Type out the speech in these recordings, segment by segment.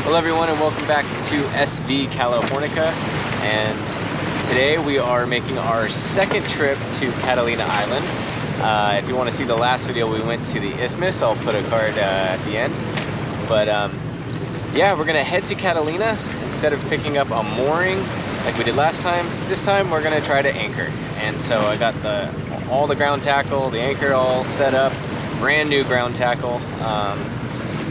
Hello everyone and welcome back to SV Californica, and today we are making our second trip to Catalina Island. If you want to see the last video, we went to the Isthmus. I'll put a card at the end. But yeah, we're gonna head to Catalina. Instead of picking up a mooring like we did last time, this time we're gonna try to anchor. And so I got all the ground tackle, the anchor all set up, brand new ground tackle.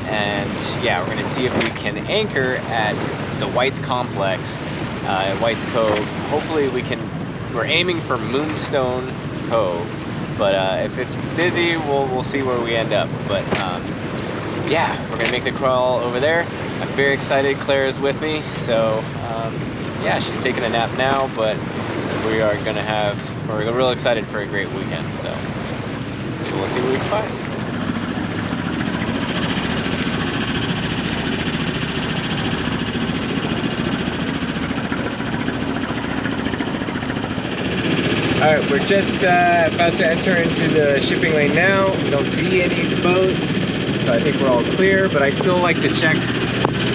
And yeah, we're gonna see if we can anchor at the White's complex at White's Cove. Hopefully we're aiming for Moonstone Cove, but if it's busy, we'll see where we end up. But yeah, we're gonna make the crawl over there. I'm very excited. Claire is with me, so yeah, she's taking a nap now, but we're real excited for a great weekend. So we'll see what we can find. All right, we're just about to enter into the shipping lane now. We don't see any boats, so I think we're all clear, but I still like to check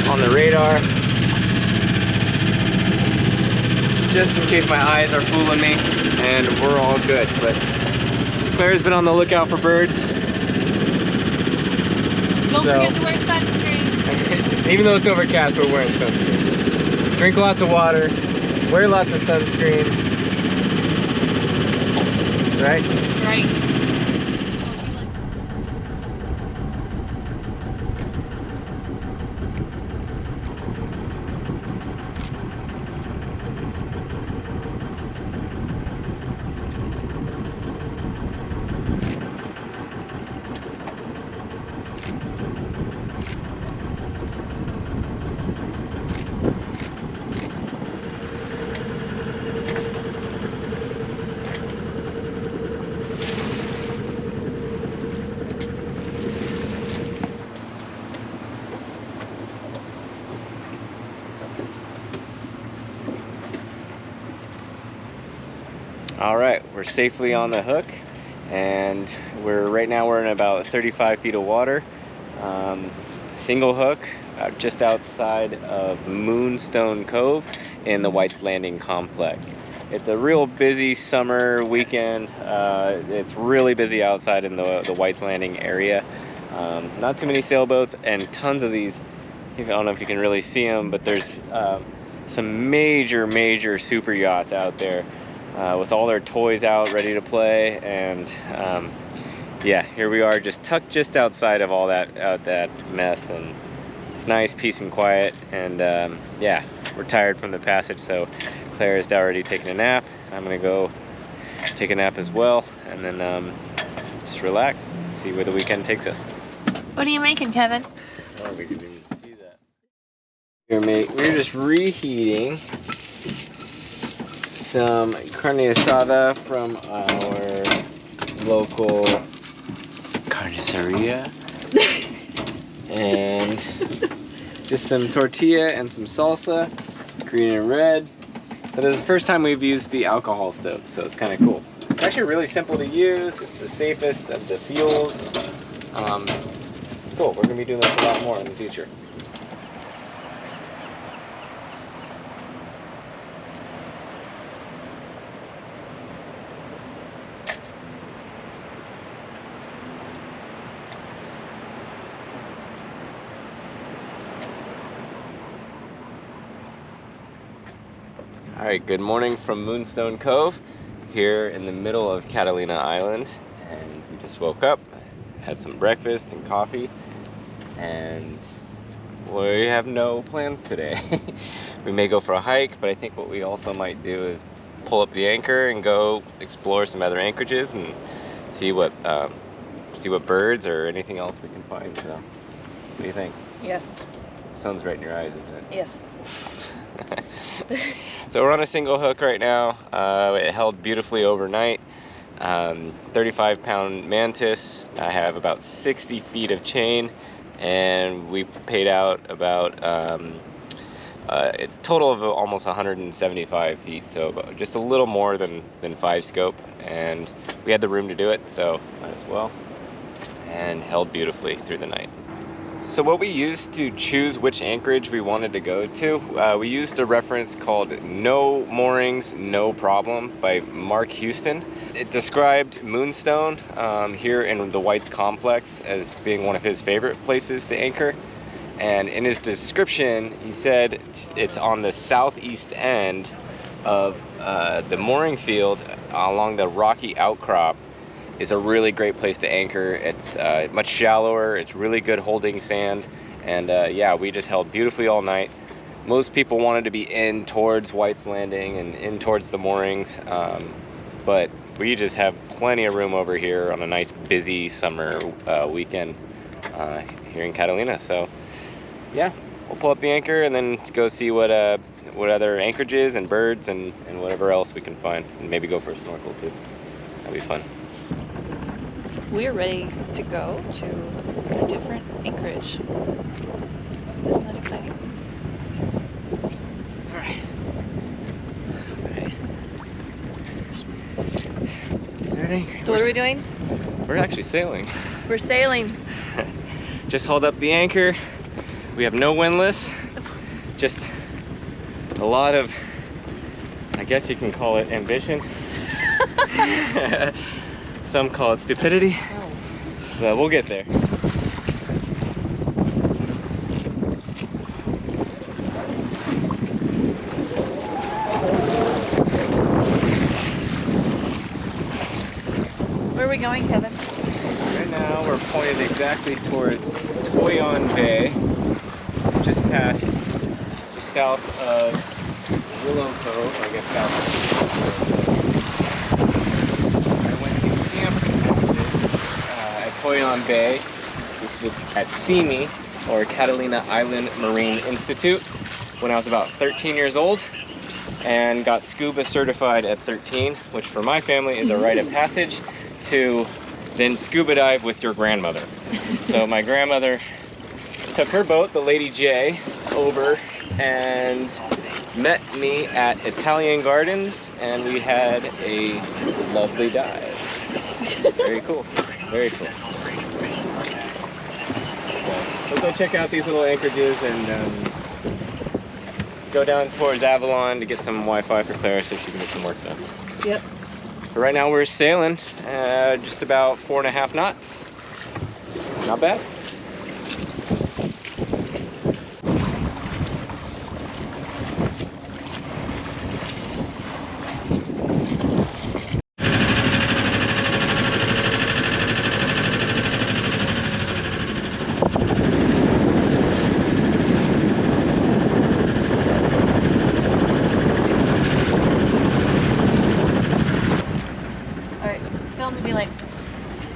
on the radar just in case my eyes are fooling me, and we're all good. But Claire's been on the lookout for birds. Don't forget to wear sunscreen. Even though it's overcast, we're wearing sunscreen. Drink lots of water, wear lots of sunscreen. Right? Right. All right, we're safely on the hook, and right now we're in about 35 feet of water. Single hook just outside of Moonstone Cove in the White's Landing complex. It's a real busy summer weekend. It's really busy outside in the White's Landing area. Not too many sailboats and tons of these. I don't know if you can really see them, but there's some major super yachts out there. With all their toys out ready to play, and yeah, here we are tucked just outside of all that mess, and it's nice, peace and quiet. And yeah, we're tired from the passage, so Claire is already taking a nap. I'm gonna go take a nap as well, and then just relax, see where the weekend takes us. What are you making, Kevin? Oh, we didn't even see that. Here, mate, we're just reheating some carne asada from our local carniceria, and just some tortilla and some salsa, green and red. But it's the first time we've used the alcohol stove, so it's kind of cool. It's actually really simple to use. It's the safest of the fuels. Cool, we're gonna be doing this a lot more in the future. All right, good morning from Moonstone Cove, here in the middle of Catalina Island. And we just woke up, had some breakfast and coffee, and we have no plans today. We may go for a hike, but I think what we also might do is pull up the anchor and go explore some other anchorages and see what birds or anything else we can find. So, what do you think? Yes. Sun's right in your eyes, isn't it? Yes. So we're on a single hook right now. It held beautifully overnight. 35-pound mantis. I have about 60 feet of chain, and we paid out about a total of almost 175 feet, so just a little more than 5 scope, and we had the room to do it, so might as well. And held beautifully through the night. So what we used to choose which anchorage we wanted to go to, we used a reference called No Moorings, No Problem by Mark Houston. It described Moonstone here in the Whites Complex as being one of his favorite places to anchor. And in his description, he said it's on the southeast end of the mooring field along the rocky outcrop. Is a really great place to anchor. It's much shallower, it's really good holding sand, and yeah, we just held beautifully all night. Most people wanted to be in towards White's Landing and in towards the moorings, but we just have plenty of room over here on a nice busy summer weekend here in Catalina. So yeah, we'll pull up the anchor and then go see what other anchorages and birds and whatever else we can find, and maybe go for a snorkel too. That'll be fun. We're ready to go to a different anchorage. Isn't that exciting? All right. Is there an anchor? So what are we doing? We're actually sailing. We're sailing. Just hauled up the anchor. We have no windlass. Just a lot of, I guess you can call it ambition. Some call it stupidity, but we'll get there. Where are we going, Kevin? Right now we're pointed exactly towards Toyon Bay, just past south of Willow Cove, I guess south of Toyon Bay. This was at CME, or Catalina Island Marine Institute, when I was about 13 years old, and got scuba certified at 13, which for my family is a rite of passage to then scuba dive with your grandmother. So my grandmother took her boat, the Lady J, over and met me at Italian Gardens, and we had a lovely dive. Very cool. Very cool. Let's go check out these little anchorages and go down towards Avalon to get some Wi-Fi for Clara so she can get some work done. Yep. But right now we're sailing just about 4.5 knots. Not bad.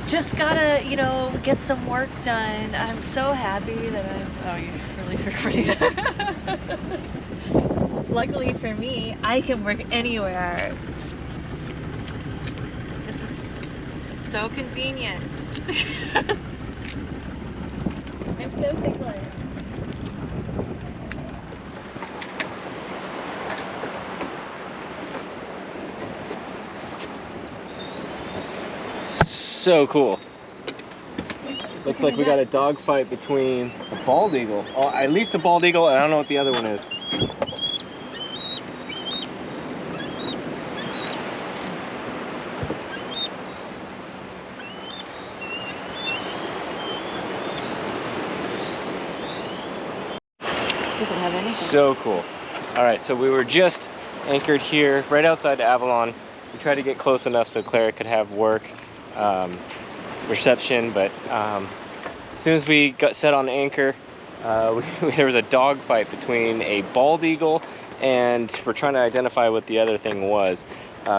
Just gotta, you know, get some work done. I'm so happy that I'm... Oh, you're really recording. Luckily for me, I can work anywhere. This is so convenient. I'm so ticklish. So cool. Looks like we got a dog fight between a bald eagle. Oh, at least a bald eagle, and I don't know what the other one is. Doesn't have anything. So cool. All right, so we were just anchored here, right outside Avalon. We tried to get close enough so Clara could have work. Reception, but as soon as we got set on anchor, there was a dog fight between a bald eagle, and we're trying to identify what the other thing was.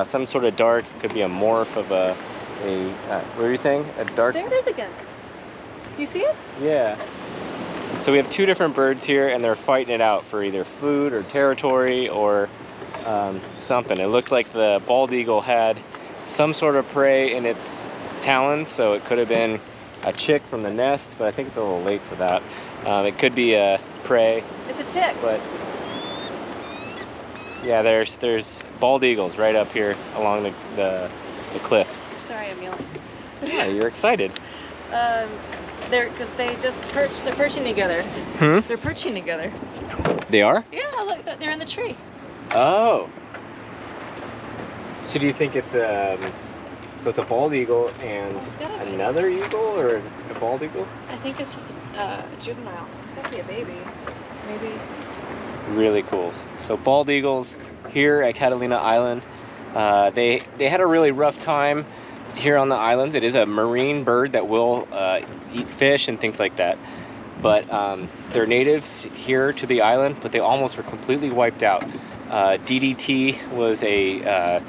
Some sort of dark, could be a morph of what were you saying? A dark? There it is again. Do you see it? Yeah. So we have two different birds here, and they're fighting it out for either food or territory or something. It looked like the bald eagle had some sort of prey in its talons, so it could have been a chick from the nest, but I think it's a little late for that. It could be a prey. It's a chick. But yeah, there's bald eagles right up here along the cliff. Sorry, I'm yelling. Yeah, you're excited. because they just perch. They're perching together. Hmm? They're perching together. They are? Yeah, look, they're in the tree. Oh. So do you think it's so it's a bald eagle and Well, it's gotta be. another eagle, or a bald eagle? I think it's just a juvenile. It's gotta be a baby, maybe. Really cool. So bald eagles here at Catalina Island. They had a really rough time here on the island. It is a marine bird that will eat fish and things like that. But they're native here to the island, but they almost were completely wiped out. DDT was a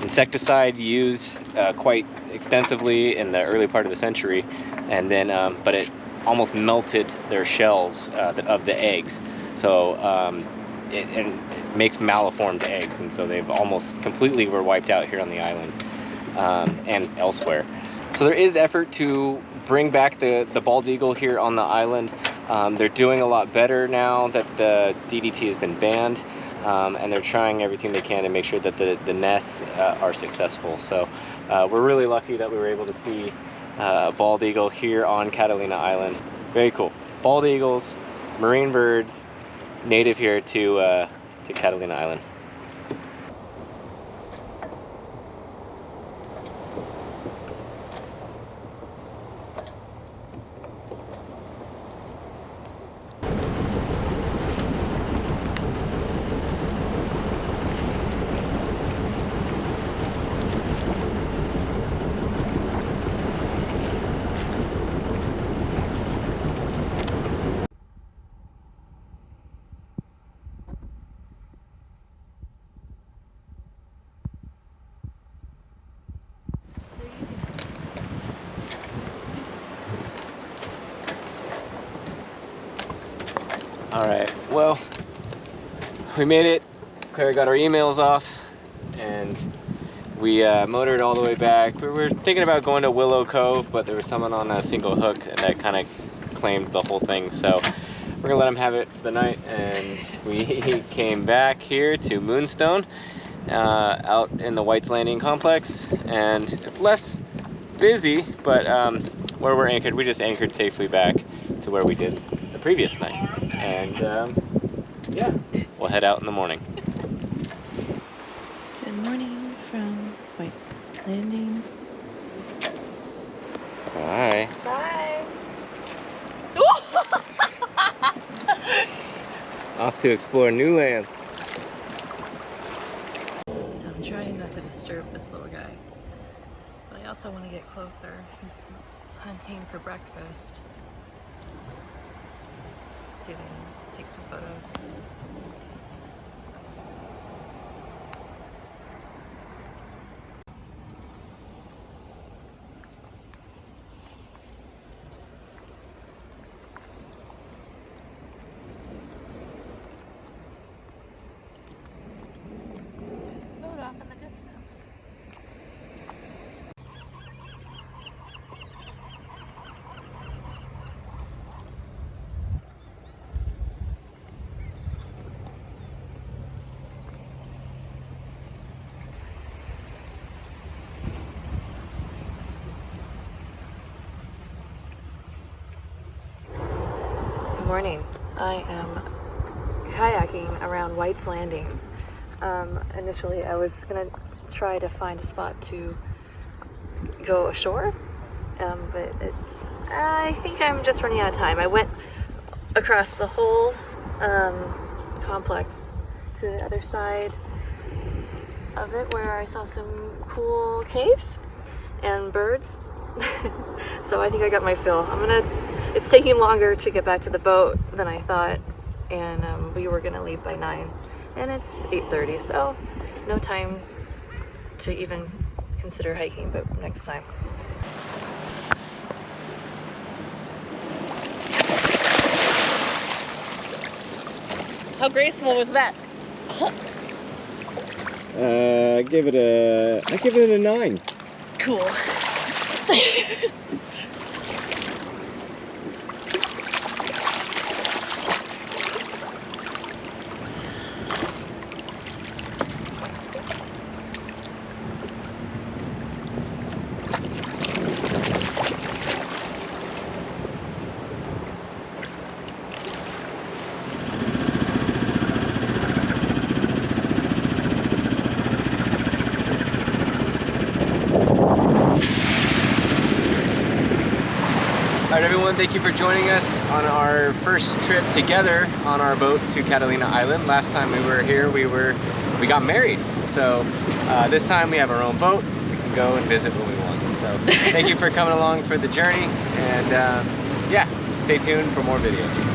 insecticide used quite extensively in the early part of the century, and then but it almost melted their shells of the eggs. So it makes malformed eggs, and so they've almost completely were wiped out here on the island and elsewhere. So there is effort to bring back the bald eagle here on the island. They're doing a lot better now that the DDT has been banned, and they're trying everything they can to make sure that the nests are successful. So we're really lucky that we were able to see a bald eagle here on Catalina Island. Very cool. Bald eagles, marine birds, native here to Catalina Island. All right, well, we made it. Claire got our emails off, and we motored all the way back. We were thinking about going to Willow Cove, but there was someone on a single hook and that kind of claimed the whole thing. So we're gonna let him have it for the night, and we came back here to Moonstone, out in the White's Landing complex, and it's less busy, but where we're anchored, we just anchored safely back to where we did the previous night. And yeah, we'll head out in the morning. Good morning from White's Landing. Bye. Bye. Off to explore new lands. So I'm trying not to disturb this little guy, but I also want to get closer. He's hunting for breakfast. See if I can take some photos. There's the boat off in the distance. Good morning. I am kayaking around White's Landing. Initially, I was gonna try to find a spot to go ashore, but I think I'm just running out of time. I went across the whole complex to the other side of it, where I saw some cool caves and birds. So I think I got my fill. It's taking longer to get back to the boat than I thought, and we were gonna leave by 9, and it's 8:30, so no time to even consider hiking, but next time. How graceful was that? I give it a 9. Cool. right, everyone, thank you for joining us on our first trip together on our boat to Catalina Island. Last time we were here, we got married. So this time we have our own boat. We can go and visit when we want. So thank you for coming along for the journey, and yeah, stay tuned for more videos.